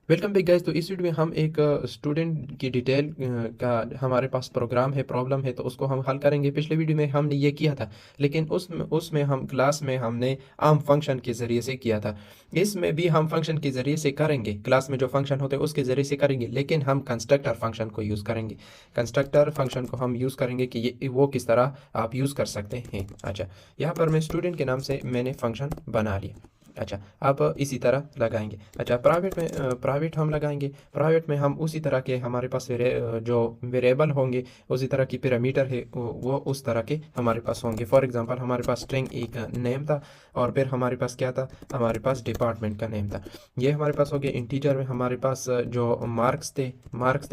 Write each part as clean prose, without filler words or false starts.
Welcome back guys. तो इस video में हम एक स्टूडेंट की डिटेल का हमारे पास प्रोग्राम है, प्रॉब्लम है, तो उसको हम हल करेंगे। पिछले वीडियो में हमने ये किया था, लेकिन उसमें हम क्लास में हमने आम फंक्शन के ज़रिए से किया था। इसमें भी हम फंक्शन के ज़रिए से करेंगे, क्लास में जो फंक्शन होते हैं उसके ज़रिए से करेंगे, लेकिन हम कंस्ट्रक्टर फंक्शन को यूज़ करेंगे। कंस्ट्रक्टर फंक्शन को हम यूज़ करेंगे कि ये वो किस तरह आप यूज़ कर सकते हैं। अच्छा, यहाँ पर मैं स्टूडेंट के नाम से मैंने फंक्शन बना लिया। अच्छा, आप इसी तरह लगाएंगे। अच्छा, प्राइवेट हम लगाएंगे। प्राइवेट में हम उसी तरह के हमारे पास जो वेरिएबल होंगे, उसी तरह की पैरामीटर है वो उस तरह के हमारे पास होंगे। फॉर एग्जांपल हमारे पास स्ट्रिंग एक नेम था, और फिर हमारे पास क्या था, हमारे पास डिपार्टमेंट का नेम था। ये हमारे पास हो गया। इंटीजर में हमारे पास जो मार्क्स थे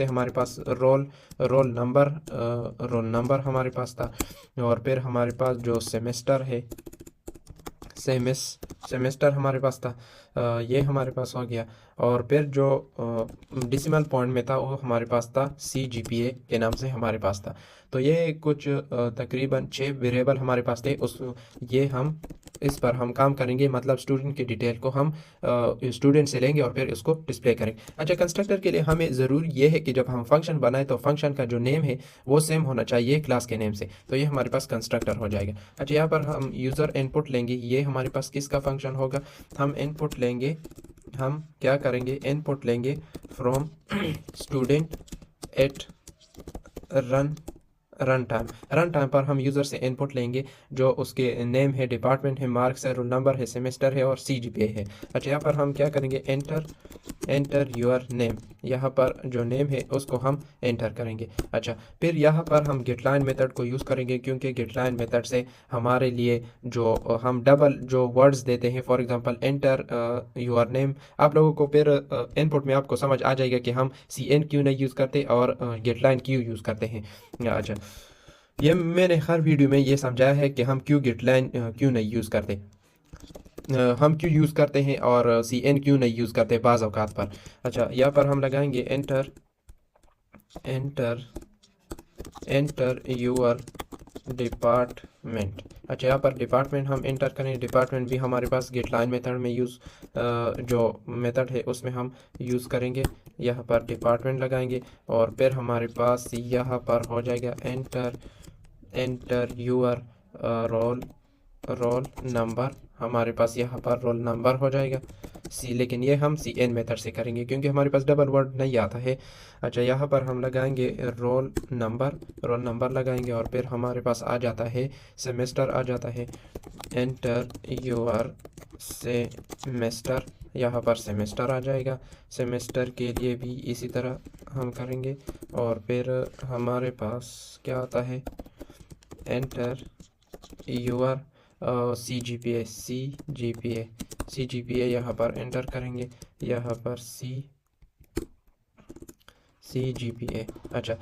हमारे पास रोल नंबर हमारे पास था। और फिर हमारे पास जो सेमेस सेमेस्टर हमारे पास था, ये हमारे पास हो गया। और फिर जो डिसिमल पॉइंट में था वो हमारे पास था, CGPA के नाम से हमारे पास था। तो ये कुछ तकरीबन 6 वेरिएबल हमारे पास थे। उस ये हम इस पर हम काम करेंगे, मतलब स्टूडेंट की डिटेल को हम स्टूडेंट से लेंगे और फिर इसको डिस्प्ले करेंगे। अच्छा, कंस्ट्रक्टर के लिए हमें ज़रूरी ये है कि जब हम फंक्शन बनाए तो फंक्शन का जो नेम है वो सेम होना चाहिए क्लास के नेम से, तो ये हमारे पास कंस्ट्रक्टर हो जाएगा। अच्छा, यहाँ पर हम यूज़र इनपुट लेंगे। ये हमारे पास किसका फंक्शन होगा, हम इनपुट लेंगे। हम क्या करेंगे, इनपुट लेंगे from student at run run time पर हम यूज़र से इनपुट लेंगे जो उसके नेम है, डिपार्टमेंट है, मार्क्स है, रोल नंबर है, सेमेस्टर है और CGPA है। अच्छा, यहाँ पर हम क्या करेंगे, एंटर योर नेम। यहाँ पर जो नेम है उसको हम एंटर करेंगे। अच्छा, फिर यहाँ पर हम गेटलाइन मेथड को यूज़ करेंगे, क्योंकि गेटलाइन मेथड से हमारे लिए जो हम डबल जो वर्ड्स देते हैं, for example enter your name, आप लोगों को फिर इनपुट में आपको समझ आ जाएगा कि हम CN क्यों नहीं यूज़ करते और गेटलाइन क्यों यूज़ करते हैं। अच्छा, ये मैंने हर वीडियो में ये समझाया है कि हम क्यों गेटलाइन क्यों नहीं यूज़ करते, हम क्यों यूज़ करते हैं, और CN क्यों नहीं यूज़ करते बाज़ औक़ात पर। अच्छा, यहाँ पर हम लगाएंगे एंटर एंटर यूर डिपार्टमेंट। अच्छा, यहाँ पर डिपार्टमेंट हम एंटर करें। डिपार्टमेंट भी हमारे पास गेटलाइन मेथड में जो मेथड है उसमें हम यूज़ करेंगे। यहाँ पर डिपार्टमेंट लगाएंगे और फिर हमारे पास यहाँ पर हो जाएगा enter your roll roll number. हमारे पास यहाँ पर रोल नंबर हो जाएगा लेकिन ये हम CN मेथड से करेंगे क्योंकि हमारे पास डबल वर्ड नहीं आता है। अच्छा, यहाँ पर हम लगाएंगे रोल नंबर लगाएंगे और फिर हमारे पास आ जाता है सेमेस्टर आ जाता है। एंटर योर सेमेस्टर, यहाँ पर सेमेस्टर आ जाएगा। सेमेस्टर के लिए भी इसी तरह हम करेंगे। और फिर हमारे पास क्या आता है, एंटर योर CGPA यहाँ पर एंटर करेंगे। यहाँ पर CGPA। अच्छा,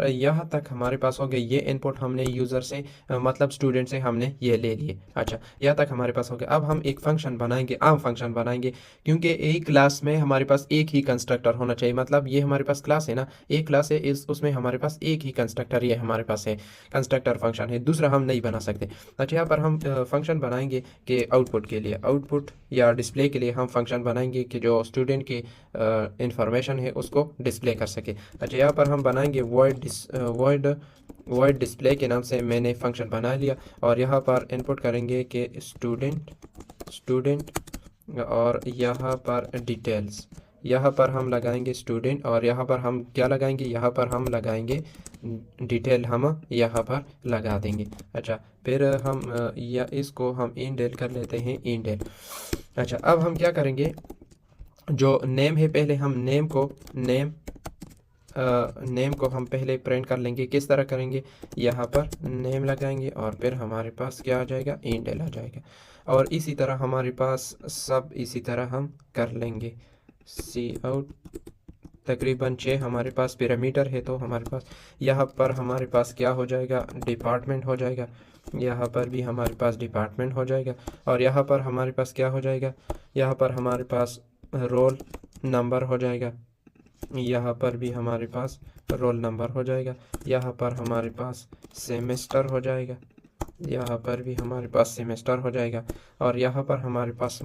यहाँ तक हमारे पास हो गए। ये इनपुट हमने यूज़र से मतलब स्टूडेंट से हमने ये ले लिए। अच्छा, यहाँ तक हमारे पास हो गया। अब हम एक फंक्शन बनाएंगे, आम फंक्शन बनाएंगे, क्योंकि एक क्लास में हमारे पास एक ही कंस्ट्रक्टर होना चाहिए। मतलब ये हमारे पास क्लास है ना, एक क्लास है, इस उसमें हमारे पास एक ही कंस्ट्रक्टर ये हमारे पास है, कंस्ट्रक्टर फंक्शन है, दूसरा हम नहीं बना सकते। अच्छा, यहाँ पर हम फंक्शन बनाएंगे कि आउटपुट के लिए, आउटपुट या डिस्प्ले के लिए हम फंक्शन बनाएंगे कि जो स्टूडेंट की इंफॉर्मेशन है उसको डिस्प्ले कर सके। अच्छा, यहाँ पर हम बनाएंगे वॉइड डिस्प्ले के नाम से मैंने फंक्शन बना लिया। और यहाँ पर इनपुट करेंगे कि स्टूडेंट और यहाँ पर डिटेल्स। यहाँ पर हम लगाएंगे स्टूडेंट और यहाँ पर हम क्या लगाएंगे, यहाँ पर हम लगाएंगे डिटेल, हम यहाँ पर लगा देंगे। अच्छा, फिर हम या इसको हम इंडेल कर लेते हैं, इंडेल। अच्छा, अब हम क्या करेंगे, जो नेम है पहले हम नेम को हम पहले प्रिंट कर लेंगे। किस तरह करेंगे, यहाँ पर नेम लगाएंगे और फिर हमारे पास क्या आ जाएगा, इंडेल आ जाएगा। और इसी तरह हमारे पास सब इसी तरह हम कर लेंगे। सी आउट तकरीबन 6 हमारे पास पैरामीटर है, तो हमारे पास यहाँ पर हमारे पास क्या हो जाएगा, डिपार्टमेंट हो जाएगा। यहाँ पर भी हमारे पास डिपार्टमेंट हो जाएगा। और यहाँ पर हमारे पास क्या हो जाएगा, यहाँ पर हमारे पास रोल नंबर हो जाएगा। यहाँ पर भी हमारे पास रोल नंबर हो जाएगा। यहाँ पर हमारे पास सेमेस्टर हो जाएगा। यहाँ पर भी हमारे पास सेमेस्टर हो जाएगा। और यहाँ पर हमारे पास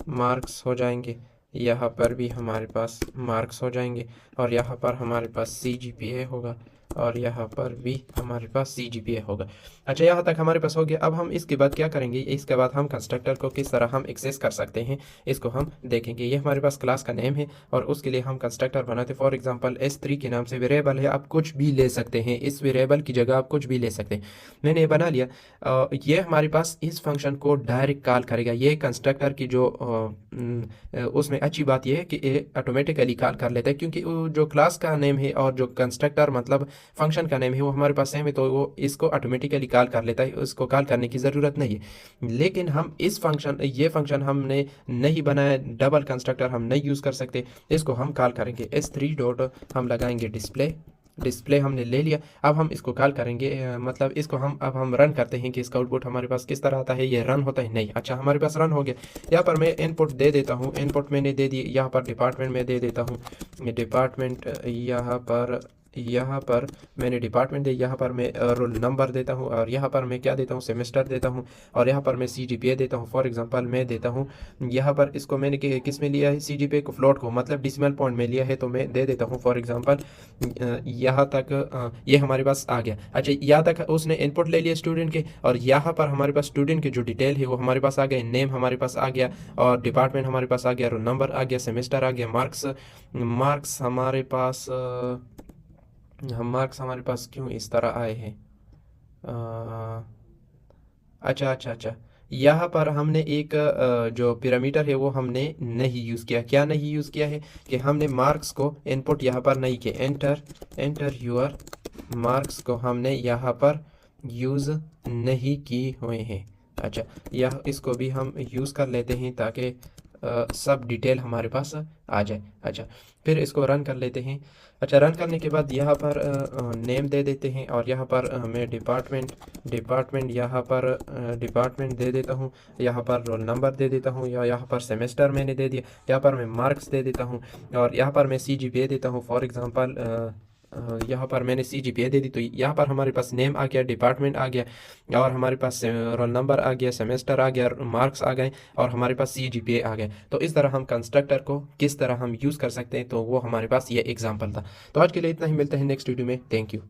मार्क्स हो जाएंगे। यहाँ पर भी हमारे पास मार्क्स हो जाएंगे और यहाँ पर हमारे पास CGPA होगा और यहाँ पर भी हमारे पास CGPA होगा। अच्छा, यहाँ तक हमारे पास हो गया। अब हम इसके बाद क्या करेंगे, इसके बाद हम कंस्ट्रक्टर को किस तरह हम एक्सेस कर सकते हैं इसको हम देखेंगे। ये हमारे पास क्लास का नेम है और उसके लिए हम कंस्ट्रक्टर बनाते हैं। फॉर एग्जांपल S3 के नाम से वेरिएबल है, आप कुछ भी ले सकते हैं, इस वेरिएबल की जगह आप कुछ भी ले सकते हैं। मैंने ये बना लिया। ये हमारे पास इस फंक्शन को डायरेक्ट कॉल करेगा। ये कंस्ट्रक्टर की जो उसमें अच्छी बात यह है कि ये ऑटोमेटिकली कॉल कर लेता है, क्योंकि वो जो क्लास का नेम है और जो कंस्ट्रक्टर मतलब फंक्शन का नेम है वो हमारे पास सेम है, तो वो इसको ऑटोमेटिकली कॉल कर लेता है, उसको कॉल करने की ज़रूरत नहीं है। लेकिन हम इस फंक्शन ये फंक्शन हमने नहीं बनाया, डबल कंस्ट्रक्टर हम नहीं यूज़ कर सकते, इसको हम कॉल करेंगे S3 डॉट, हम लगाएंगे डिस्प्ले हमने ले लिया। अब हम इसको कॉल करेंगे, मतलब इसको हम रन करते हैं कि इसका आउटपुट हमारे पास किस तरह आता है, ये रन होता है नहीं। अच्छा, हमारे पास रन हो गया। यहाँ पर मैं इनपुट दे देता हूँ, इनपुट मैंने दे दी। यहाँ पर डिपार्टमेंट में दे देता हूँ, डिपार्टमेंट यहाँ पर मैंने डिपार्टमेंट दे, यहाँ पर मैं रोल नंबर देता हूँ और यहाँ पर मैं क्या देता हूँ, सेमेस्टर देता हूँ और यहाँ पर मैं CGPA देता हूँ। फॉर एग्जांपल मैं देता हूँ यहाँ पर, इसको मैंने किस में लिया है, CGPA को फ्लोट को मतलब डिसिमल पॉइंट में लिया है, तो मैं दे देता हूँ फॉर एग्जांपल यहाँ तक ये हमारे पास आ गया। अच्छा, यहाँ तक उसने इनपुट ले लिया स्टूडेंट के और यहाँ पर हमारे पास स्टूडेंट के जो डिटेल है वो हमारे पास आ गए, नेम हमारे पास आ गया और डिपार्टमेंट हमारे पास आ गया, रोल नंबर आ गया, सेमेस्टर आ गया, मार्क्स हमारे पास मार्क्स हमारे पास क्यों इस तरह आए हैं। अच्छा अच्छा अच्छा, यहाँ पर हमने एक जो पैरामीटर है वो हमने नहीं यूज़ किया। क्या नहीं यूज़ किया है कि हमने मार्क्स को इनपुट यहाँ पर नहीं किया। एंटर योर मार्क्स को हमने यहाँ पर यूज़ नहीं की हुए हैं। अच्छा, यह इसको भी हम यूज़ कर लेते हैं ताकि सब डिटेल हमारे पास आ जाए। अच्छा, फिर इसको रन कर लेते हैं। अच्छा, रन करने के बाद यहाँ पर नेम दे देते हैं और यहाँ पर मैं डिपार्टमेंट यहाँ पर डिपार्टमेंट दे देता हूँ, यहाँ पर रोल नंबर दे देता हूँ या यहाँ पर सेमेस्टर मैंने दे दिया, यहाँ पर मैं मार्क्स दे देता हूँ और यहाँ पर मैं CGPA देता हूँ। फॉर एग्जांपल यहाँ पर मैंने CGPA दे दी, तो यहाँ पर हमारे पास नेम आ गया, डिपार्टमेंट आ गया और हमारे पास रोल नंबर आ गया, सेमेस्टर आ गया, मार्क्स आ गए और हमारे पास CGPA आ गया। तो इस तरह हम कंस्ट्रक्टर को किस तरह हम यूज़ कर सकते हैं, तो वो हमारे पास ये एग्जाम्पल था। तो आज के लिए इतना ही, मिलते हैं नेक्स्ट वीडियो में। Thank you.